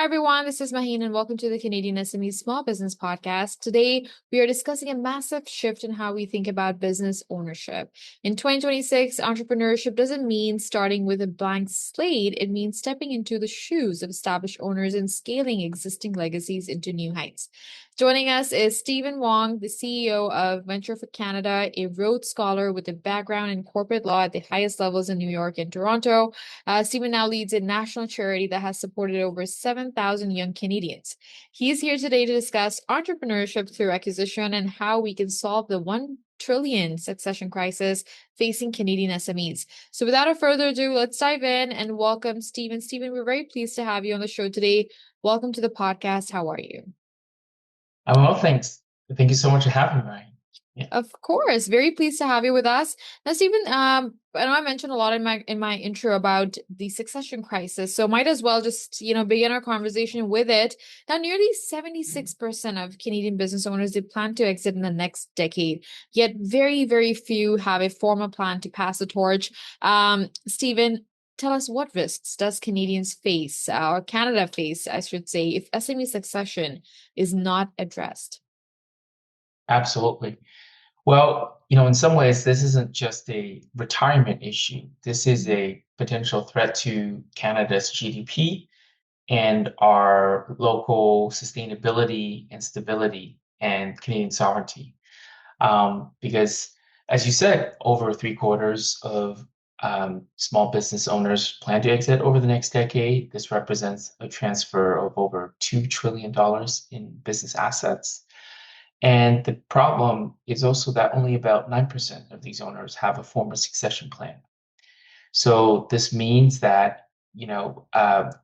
everyone. This is Maheen, and welcome to the Canadian SME Small Business Podcast. Today, we are discussing a massive shift in how we think about business ownership. In 2026, entrepreneurship doesn't mean starting with a blank slate. It means stepping into the shoes of established owners and scaling existing legacies into new heights. Joining us is Steven Wang, the CEO of Venture for Canada, a Rhodes Scholar with a background in corporate law at the highest levels in New York and Toronto. Steven now leads a national charity that has supported over 7,000 young Canadians. He is here today to discuss entrepreneurship through acquisition and how we can solve the $1 trillion succession crisis facing Canadian SMEs. So without a further ado, let's dive in and welcome Steven. Steven, we're very pleased to have you on the show today. Welcome to the podcast. How are you? I'm well, thanks. Thank you so much for having me, Ryan. Yeah. Of course, very pleased to have you with us. Now, Stephen, I know I mentioned a lot in my intro about the succession crisis, so might as well just begin our conversation with it. Now, nearly 76% of Canadian business owners they plan to exit in the next decade, yet very few have a formal plan to pass the torch. Stephen, tell us, what risks does Canadians face, or Canada face, I should say, if SME succession is not addressed? Absolutely. Well, in some ways, this isn't just a retirement issue. This is a potential threat to Canada's GDP and our local sustainability and stability and Canadian sovereignty. Because, as you said, over 3/4 of small business owners plan to exit over the next decade. This represents a transfer of over $2 trillion in business assets. And the problem is also that only about 9% of these owners have a formal succession plan. So this means that,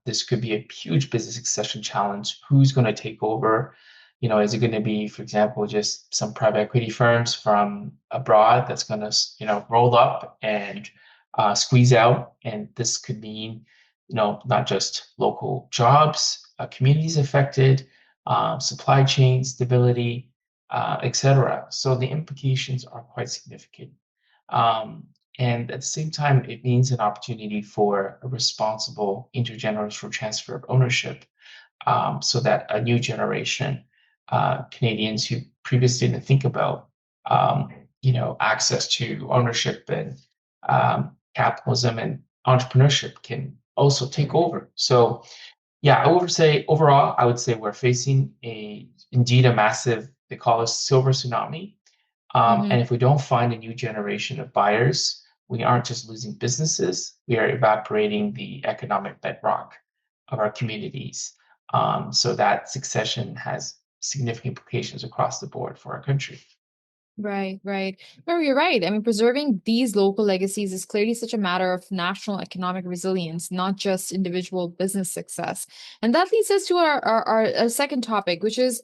this could be a huge business succession challenge. Who's going to take over? Is it going to be, for example, just some private equity firms from abroad that's going to, roll up and squeeze out? And this could mean, not just local jobs, communities affected, supply chain stability, etc. So the implications are quite significant. And at the same time, it means an opportunity for a responsible intergenerational transfer of ownership, so that a new generation, Canadians who previously didn't think about, access to ownership and capitalism and entrepreneurship can also take over. So, yeah, overall, I would say we're facing indeed a massive, they call it silver tsunami. And if we don't find a new generation of buyers, we aren't just losing businesses, we are evaporating the economic bedrock of our communities. So that succession has significant implications across the board for our country. Right. No, you're right. I mean, preserving these local legacies is clearly such a matter of national economic resilience, not just individual business success. And that leads us to our second topic, which is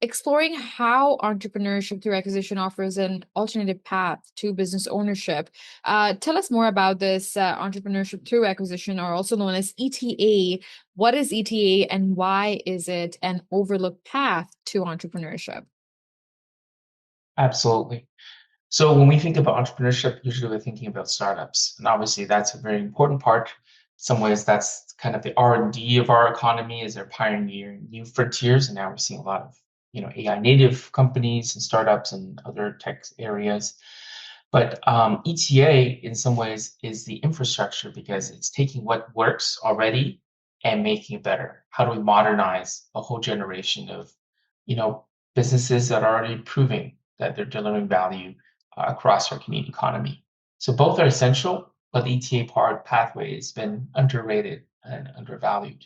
exploring how entrepreneurship through acquisition offers an alternative path to business ownership. Tell us more about this entrepreneurship through acquisition, or also known as ETA. What is ETA and why is it an overlooked path to entrepreneurship? Absolutely. So when we think about entrepreneurship, usually we're thinking about startups, and obviously that's a very important part. In some ways, that's kind of the R&D of our economy, as they're pioneering new frontiers, and now we're seeing a lot of AI native companies and startups and other tech areas. But ETA, in some ways, is the infrastructure, because it's taking what works already and making it better. How do we modernize a whole generation of businesses that are already proving that they're delivering value across our Canadian economy? So both are essential, but the ETA pathway has been underrated and undervalued.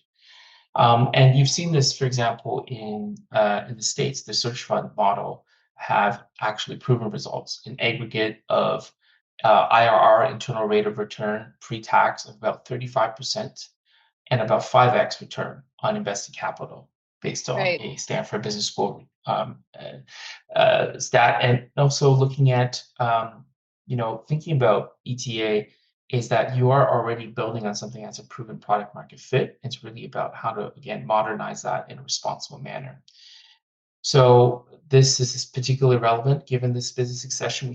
And you've seen this, for example, in the States. The search fund model have actually proven results in aggregate of IRR, internal rate of return, pre-tax, of about 35% and about 5x return on invested capital, based on Right. a Stanford Business School stat. And also looking at, thinking about ETA is that you are already building on something that's a proven product market fit. It's really about how to, again, modernize that in a responsible manner. So this is particularly relevant given this business succession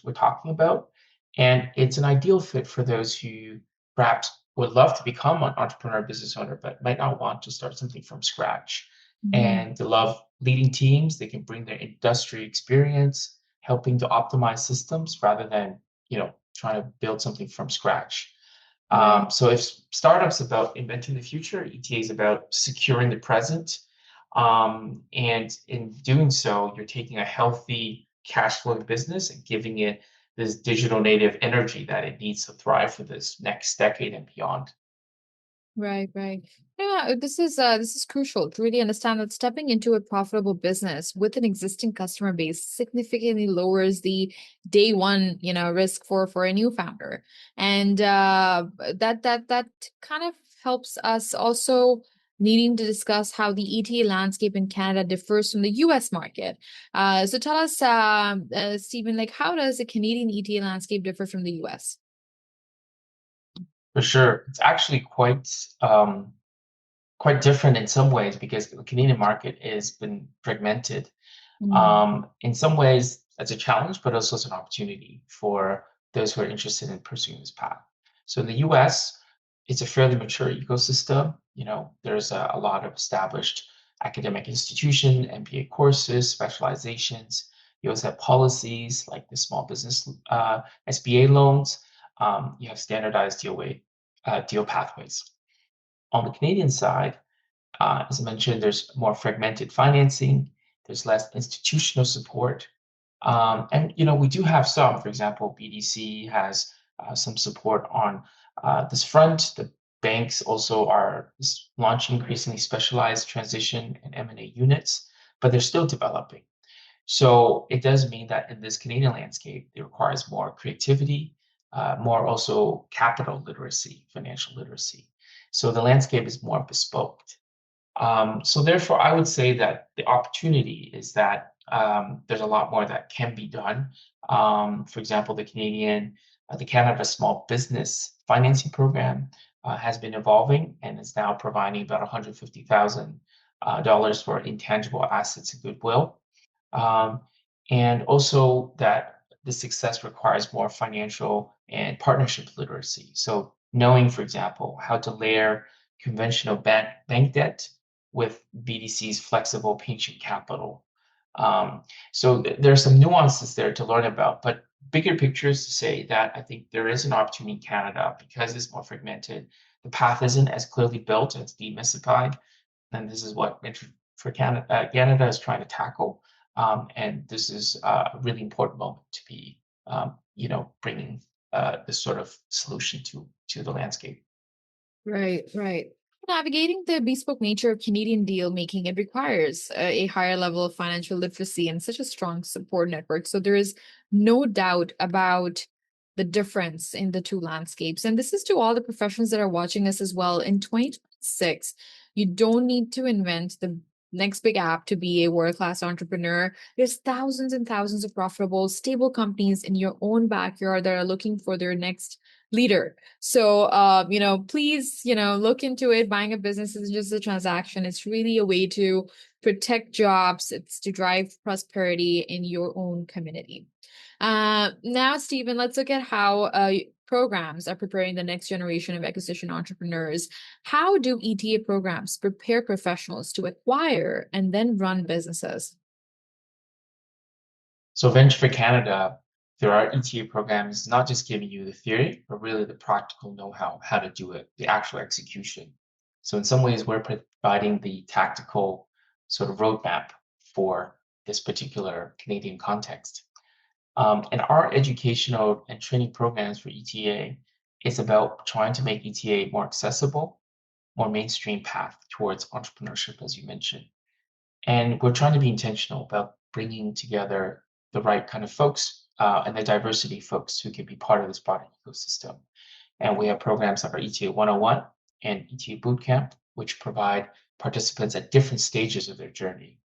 we're talking about. And it's an ideal fit for those who perhaps would love to become an entrepreneur business owner, but might not want to start something from scratch. Mhm. And they love leading teams. They can bring their industry experience, helping to optimize systems rather than, trying to build something from scratch. Right. So if startups about inventing the future, ETA is about securing the present. And in doing so, you're taking a healthy cash flow business and giving it this digital native energy that it needs to thrive for this next decade and beyond. Right, right. Yeah, this is crucial to really understand that stepping into a profitable business with an existing customer base significantly lowers the day one, risk for a new founder. And that kind of helps us also needing to discuss how the ETA landscape in Canada differs from the US market. So tell us, Stephen, like how does the Canadian ETA landscape differ from the US? For sure, it's actually quite different in some ways because the Canadian market has been fragmented. Mm, In some ways, that's a challenge, but also it's an opportunity for those who are interested in pursuing this path. So in the US, it's a fairly mature ecosystem. There's a lot of established academic institution, MBA courses, specializations. You also have policies like the small business SBA loans. You have standardized deal pathways. On the Canadian side, as I mentioned, there's more fragmented financing, there's less institutional support. And we do have some, for example, BDC has some support on this front. The banks also are launching increasingly specialized transition and M&A units, but they're still developing. So it does mean that in this Canadian landscape, it requires more creativity, more also capital literacy, financial literacy. So the landscape is more bespoke. So therefore, I would say that the opportunity is that there's a lot more that can be done. For example, the Canada Small Business Financing Program has been evolving and is now providing about $150,000 for intangible assets and goodwill. Um, and also that the success requires more financial and partnership literacy. So knowing, for example, how to layer conventional bank debt with BDC's flexible pension capital. So there are some nuances there to learn about, but bigger picture is to say that I think there is an opportunity in Canada because it's more fragmented. The path isn't as clearly built, it's demystified, and this is what Canada is trying to tackle. And this is a really important moment to be, bringing this sort of solution to the landscape. right, right. Navigating the bespoke nature of Canadian deal making, it requires a higher level of financial literacy and such a strong support network. So there is no doubt about the difference in the two landscapes. And this is to all the professionals that are watching us as well. In 2026, you don't need to invent the next big app to be a world-class entrepreneur. There's thousands and thousands of profitable, stable companies in your own backyard that are looking for their next leader. So, please, look into it. Buying a business isn't just a transaction. It's really a way to protect jobs. It's to drive prosperity in your own community. Now, Stephen, let's look at how programs are preparing the next generation of acquisition entrepreneurs. How do ETA programs prepare professionals to acquire and then run businesses? So Venture for Canada, there are ETA programs not just giving you the theory, but really the practical know-how, how to do it, the actual execution. So in some ways, we're providing the tactical sort of roadmap for this particular Canadian context. And our educational and training programs for ETA is about trying to make ETA more accessible, more mainstream path towards entrepreneurship, as you mentioned. And we're trying to be intentional about bringing together the right kind of folks and the diversity of folks who can be part of this broader ecosystem. And we have programs like our ETA 101 and ETA Bootcamp, which provide participants at different stages of their journey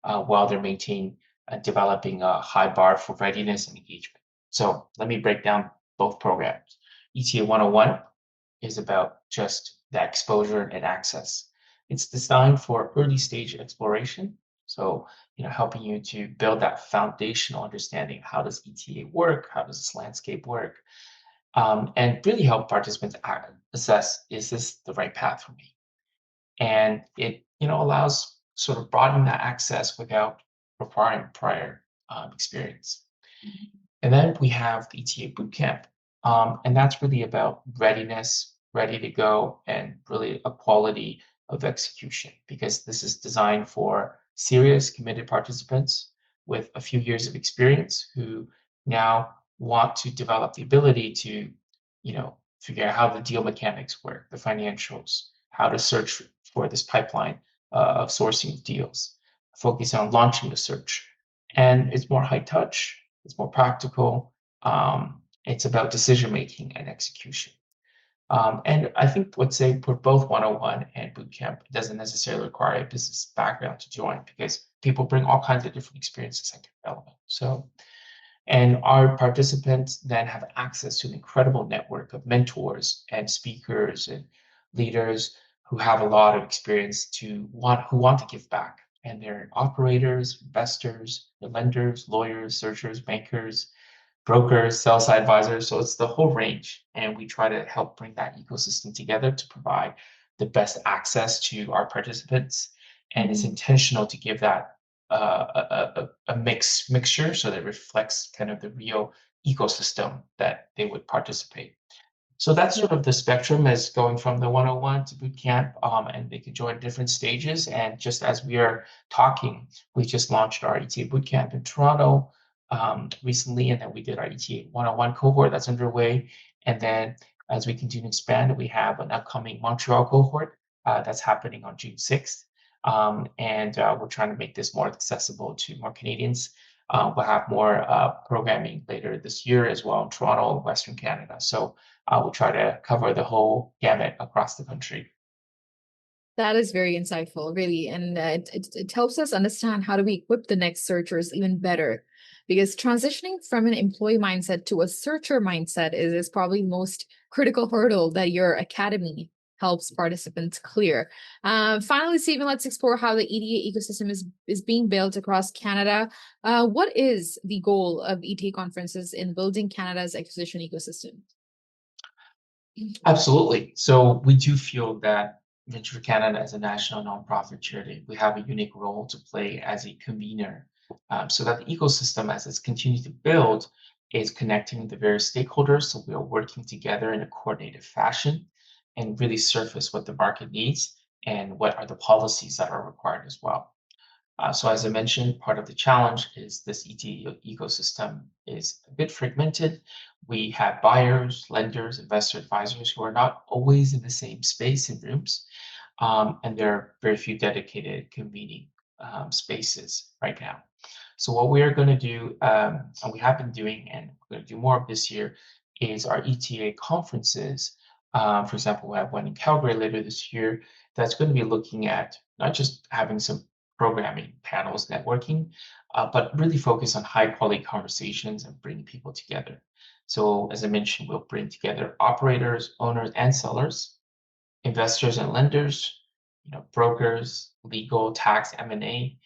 while they're maintaining and developing a high bar for readiness and engagement. So let me break down both programs. ETA 101 is about just the exposure and access. It's designed for early stage exploration. So, helping you to build that foundational understanding. How does ETA work? How does this landscape work? and really help participants assess, is this the right path for me? And it allows sort of broadening that access without requiring prior experience. And then we have the ETA Bootcamp, and that's really about readiness, ready to go, and really a quality of execution, because this is designed for serious, committed participants with a few years of experience who now want to develop the ability to, figure out how the deal mechanics work, the financials, how to search for this pipeline of sourcing deals, focus on launching the search. And it's more high touch, it's more practical. It's about decision making and execution. And I would say for both 101 and bootcamp, it doesn't necessarily require a business background to join, because people bring all kinds of different experiences and development. So, and our participants then have access to an incredible network of mentors and speakers and leaders who have a lot of experience who want to give back. And they're operators, investors, lenders, lawyers, searchers, bankers, brokers, sell-side advisors. So it's the whole range. And we try to help bring that ecosystem together to provide the best access to our participants. And it's intentional to give that a mixture so that it reflects kind of the real ecosystem that they would participate. So that's sort of the spectrum, as going from the 101 to boot camp, and they can join different stages. And just as we are talking, we just launched our ETA boot camp in Toronto recently, and then we did our ETA 101 cohort that's underway. And then as we continue to expand, we have an upcoming Montreal cohort that's happening on June 6th. And we're trying to make this more accessible to more Canadians. We'll have more programming later this year as well in Toronto, Western Canada. So we'll try to cover the whole gamut across the country. That is very insightful, really. And it helps us understand how do we equip the next searchers even better. Because transitioning from an employee mindset to a searcher mindset is probably the most critical hurdle that your academy helps participants clear. Finally, Stephen, let's explore how the EDA ecosystem is being built across Canada. What is the goal of ETA conferences in building Canada's acquisition ecosystem? Absolutely. So we do feel that Venture Canada, as a national nonprofit charity, we have a unique role to play as a convener, so that the ecosystem, as it's continued to build, is connecting the various stakeholders. So we are working together in a coordinated fashion and really surface what the market needs and what are the policies that are required as well. So as I mentioned, part of the challenge is this ecosystem is a bit fragmented. We have buyers, lenders, investor advisors who are not always in the same space and rooms, and there are very few dedicated convening spaces right now. So what we are going to do, and we have been doing, and we're going to do more of this year, is our ETA conferences. For example, we have one in Calgary later this year that's going to be looking at not just having some programming panels, networking, but really focus on high quality conversations and bringing people together. So as I mentioned, we'll bring together operators, owners, and sellers, investors and lenders, brokers, legal, tax, M&A,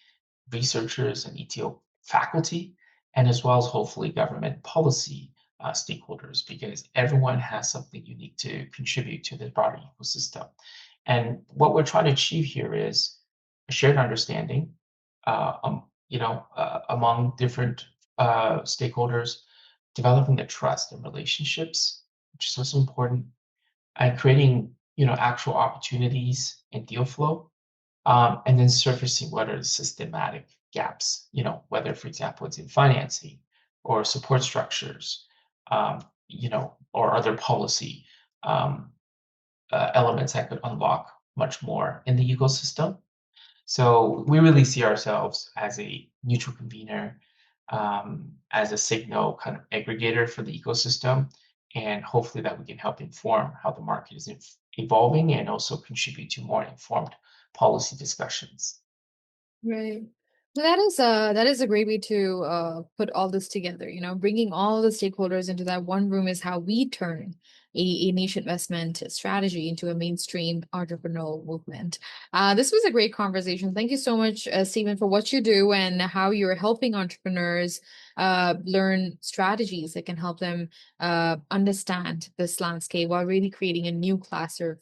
researchers and ETO faculty, and as well as hopefully government policy stakeholders, because everyone has something unique to contribute to the broader ecosystem. And what we're trying to achieve here is a shared understanding, among different stakeholders, developing the trust and relationships, which is also important, and creating, actual opportunities and deal flow, and then surfacing what are the systematic gaps, whether, for example, it's in financing or support structures, or other policy elements that could unlock much more in the ecosystem. So we really see ourselves as a neutral convener, as a signal kind of aggregator for the ecosystem, and hopefully that we can help inform how the market is evolving and also contribute to more informed policy discussions. Right. Well, that is a great way to put all this together. Bringing all the stakeholders into that one room is how we turn a niche investment strategy into a mainstream entrepreneurial movement. This was a great conversation. Thank you so much, Steven, for what you do and how you're helping entrepreneurs learn strategies that can help them understand this landscape while really creating a new class of,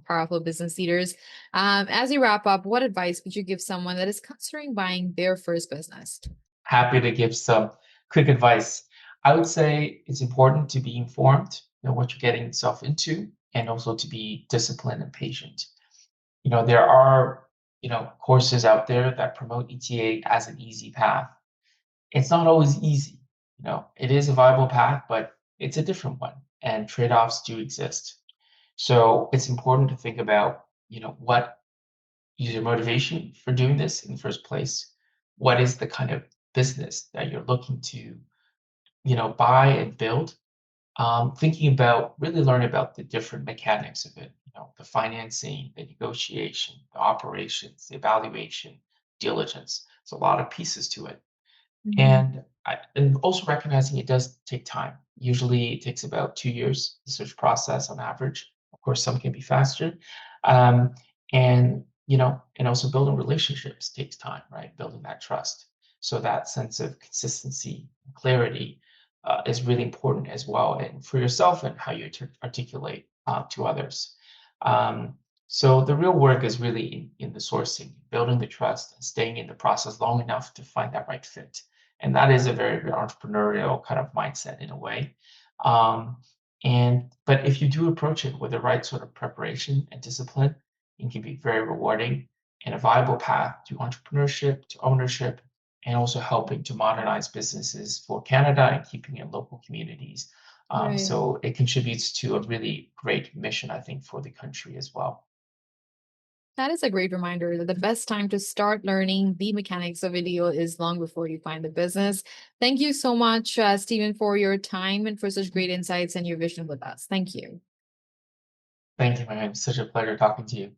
powerful business leaders. As you wrap up, what advice would you give someone that is considering buying their first business? Happy to give some quick advice. I would say it's important to be informed, know what you're getting yourself into, and also to be disciplined and patient. There are, courses out there that promote ETA as an easy path. It's not always easy. It is a viable path, but it's a different one, and trade-offs do exist. So it's important to think about, what is your motivation for doing this in the first place? What is the kind of business that you're looking to, buy and build? Thinking about really learning about the different mechanics of it, the financing, the negotiation, the operations, the evaluation, diligence. There's a lot of pieces to it. Mhm. And also recognizing it does take time. Usually it takes about 2 years, the search process on average. Of course, some can be faster. Um, and also building relationships takes time, right? Building that trust. So that sense of consistency, clarity is really important as well, and for yourself and how you articulate to others. Um, so the real work is really in the sourcing, building the trust, and staying in the process long enough to find that right fit. And that is a very, very entrepreneurial kind of mindset in a way. Um, but if you do approach it with the right sort of preparation and discipline, it can be very rewarding and a viable path to entrepreneurship, to ownership, and also helping to modernize businesses for Canada and keeping in local communities. Right. So it contributes to a really great mission, I think, for the country as well. That is a great reminder that the best time to start learning the mechanics of video is long before you find the business. Thank you so much, Stephen, for your time and for such great insights and your vision with us. Thank you. Thank you, man. Such a pleasure talking to you.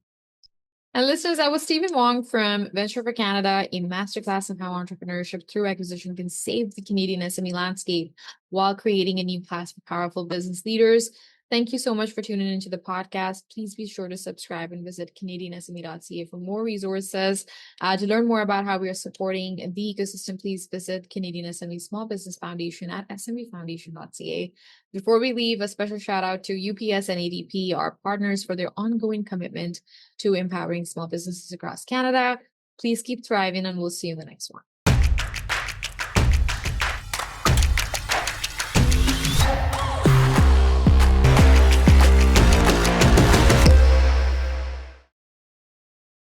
And listeners, that was Steven Wang from Venture for Canada, a masterclass on how entrepreneurship through acquisition can save the Canadian SME landscape while creating a new class of powerful business leaders. Thank you so much for tuning into the podcast. Please be sure to subscribe and visit CanadianSME.ca for more resources. To learn more about how we are supporting the ecosystem, please visit Canadian SME Small Business Foundation at smefoundation.ca. Before we leave, a special shout out to UPS and ADP, our partners, for their ongoing commitment to empowering small businesses across Canada. Please keep thriving, and we'll see you in the next one.